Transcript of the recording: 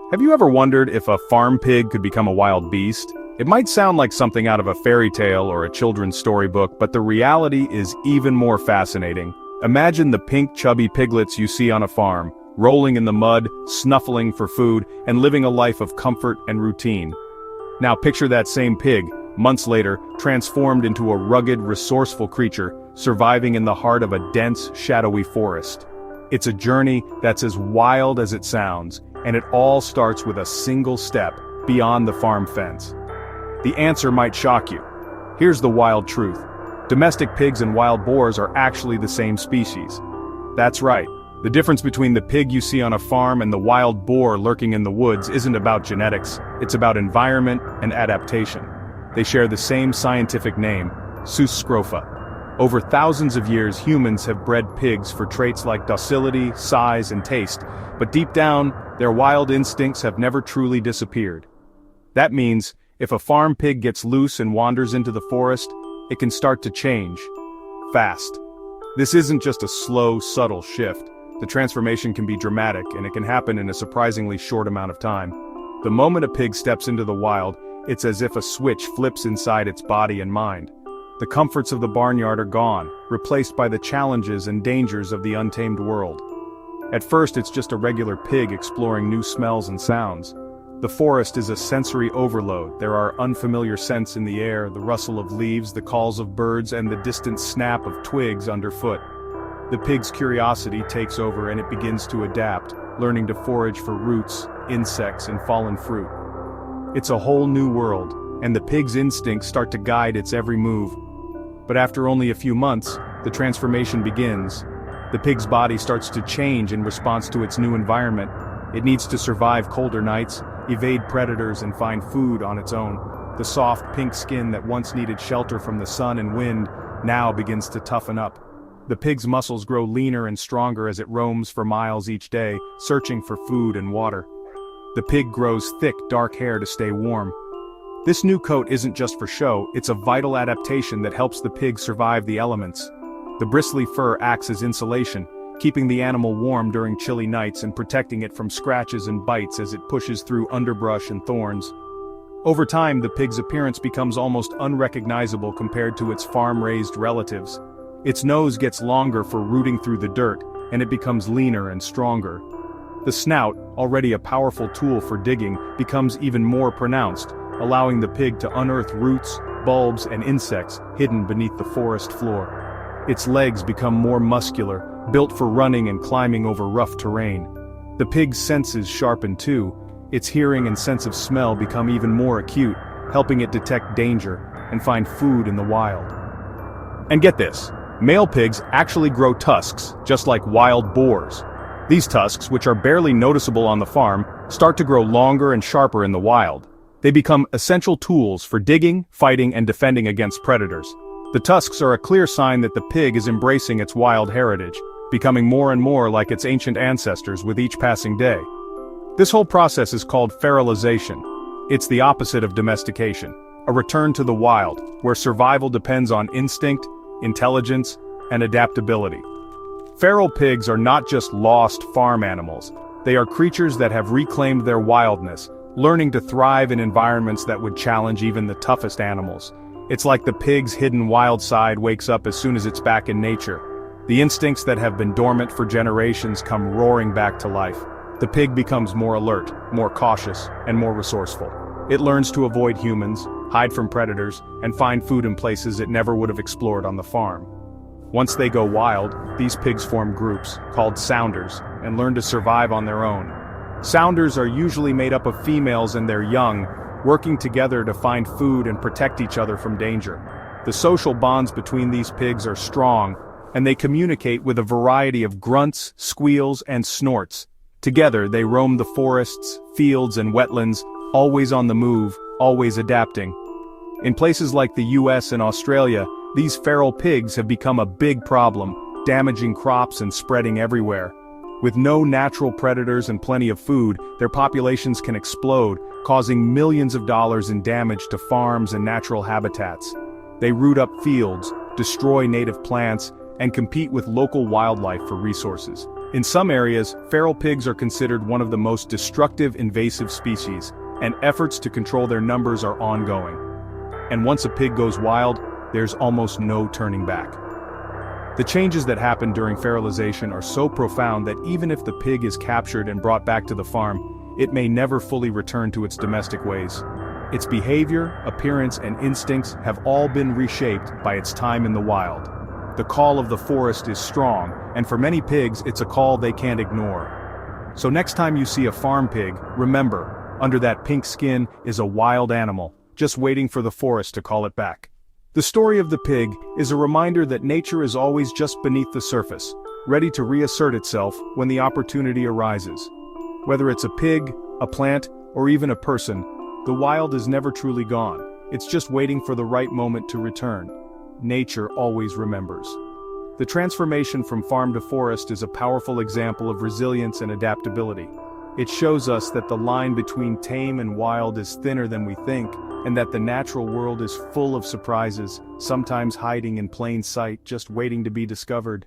Have you ever wondered if a farm pig could become a wild beast? It might sound like something out of a fairy tale or a children's storybook, but the reality is even more fascinating. Imagine the pink, chubby piglets you see on a farm, rolling in the mud, snuffling for food, and living a life of comfort and routine. Now picture that same pig, months later, transformed into a rugged, resourceful creature, surviving in the heart of a dense, shadowy forest. It's a journey that's as wild as it sounds, and it all starts with a single step beyond the farm fence. The answer might shock you. Here's the wild truth. Domestic pigs and wild boars are actually the same species. That's right. The difference between the pig you see on a farm and the wild boar lurking in the woods isn't about genetics, it's about environment and adaptation. They share the same scientific name, Sus scrofa. Over thousands of years, humans have bred pigs for traits like docility, size, and taste, but deep down, their wild instincts have never truly disappeared. That means, if a farm pig gets loose and wanders into the forest, it can start to change. Fast. This isn't just a slow, subtle shift. The transformation can be dramatic, and it can happen in a surprisingly short amount of time. The moment a pig steps into the wild, it's as if a switch flips inside its body and mind. The comforts of the barnyard are gone, replaced by the challenges and dangers of the untamed world. At first, it's just a regular pig exploring new smells and sounds. The forest is a sensory overload. There are unfamiliar scents in the air, the rustle of leaves, the calls of birds, and the distant snap of twigs underfoot. The pig's curiosity takes over and it begins to adapt, learning to forage for roots, insects, and fallen fruit. It's a whole new world, and the pig's instincts start to guide its every move. But after only a few months, the transformation begins. The pig's body starts to change in response to its new environment. It needs to survive colder nights, evade predators, and find food on its own. The soft pink skin that once needed shelter from the sun and wind now begins to toughen up. The pig's muscles grow leaner and stronger as it roams for miles each day, searching for food and water. The pig grows thick, dark hair to stay warm. This new coat isn't just for show, it's a vital adaptation that helps the pig survive the elements. The bristly fur acts as insulation, keeping the animal warm during chilly nights and protecting it from scratches and bites as it pushes through underbrush and thorns. Over time, the pig's appearance becomes almost unrecognizable compared to its farm-raised relatives. Its nose gets longer for rooting through the dirt, and it becomes leaner and stronger. The snout, already a powerful tool for digging, becomes even more pronounced, allowing the pig to unearth roots, bulbs, and insects hidden beneath the forest floor. Its legs become more muscular, built for running and climbing over rough terrain. The pig's senses sharpen too. Its hearing and sense of smell become even more acute, helping it detect danger and find food in the wild. And get this, male pigs actually grow tusks, just like wild boars. These tusks, which are barely noticeable on the farm, start to grow longer and sharper in the wild. They become essential tools for digging, fighting, and defending against predators. The tusks are a clear sign that the pig is embracing its wild heritage, becoming more and more like its ancient ancestors with each passing day. This whole process is called fertilization. It's the opposite of domestication, a return to the wild, where survival depends on instinct, intelligence, and adaptability. Feral pigs are not just lost farm animals. They are creatures that have reclaimed their wildness, learning to thrive in environments that would challenge even the toughest animals. It's like the pig's hidden wild side wakes up as soon as it's back in nature. The instincts that have been dormant for generations come roaring back to life. The pig becomes more alert, more cautious, and more resourceful. It learns to avoid humans, hide from predators, and find food in places it never would have explored on the farm. Once they go wild, these pigs form groups, called sounders, and learn to survive on their own. Sounders are usually made up of females and their young, working together to find food and protect each other from danger. The social bonds between these pigs are strong, and they communicate with a variety of grunts, squeals, and snorts. Together they roam the forests, fields, and wetlands, always on the move, always adapting. In places like the US and Australia, these feral pigs have become a big problem, damaging crops and spreading everywhere. With no natural predators and plenty of food, their populations can explode, causing millions of dollars in damage to farms and natural habitats. They root up fields, destroy native plants, and compete with local wildlife for resources. In some areas, feral pigs are considered one of the most destructive invasive species, and efforts to control their numbers are ongoing. And once a pig goes wild, there's almost no turning back. The changes that happen during feralization are so profound that even if the pig is captured and brought back to the farm, it may never fully return to its domestic ways. Its behavior, appearance, and instincts have all been reshaped by its time in the wild. The call of the forest is strong, and for many pigs, it's a call they can't ignore. So next time you see a farm pig, remember, under that pink skin is a wild animal, just waiting for the forest to call it back. The story of the pig is a reminder that nature is always just beneath the surface, ready to reassert itself when the opportunity arises. Whether it's a pig, a plant, or even a person, the wild is never truly gone. It's just waiting for the right moment to return. Nature always remembers. The transformation from farm to forest is a powerful example of resilience and adaptability. It shows us that the line between tame and wild is thinner than we think, and that the natural world is full of surprises, sometimes hiding in plain sight, just waiting to be discovered.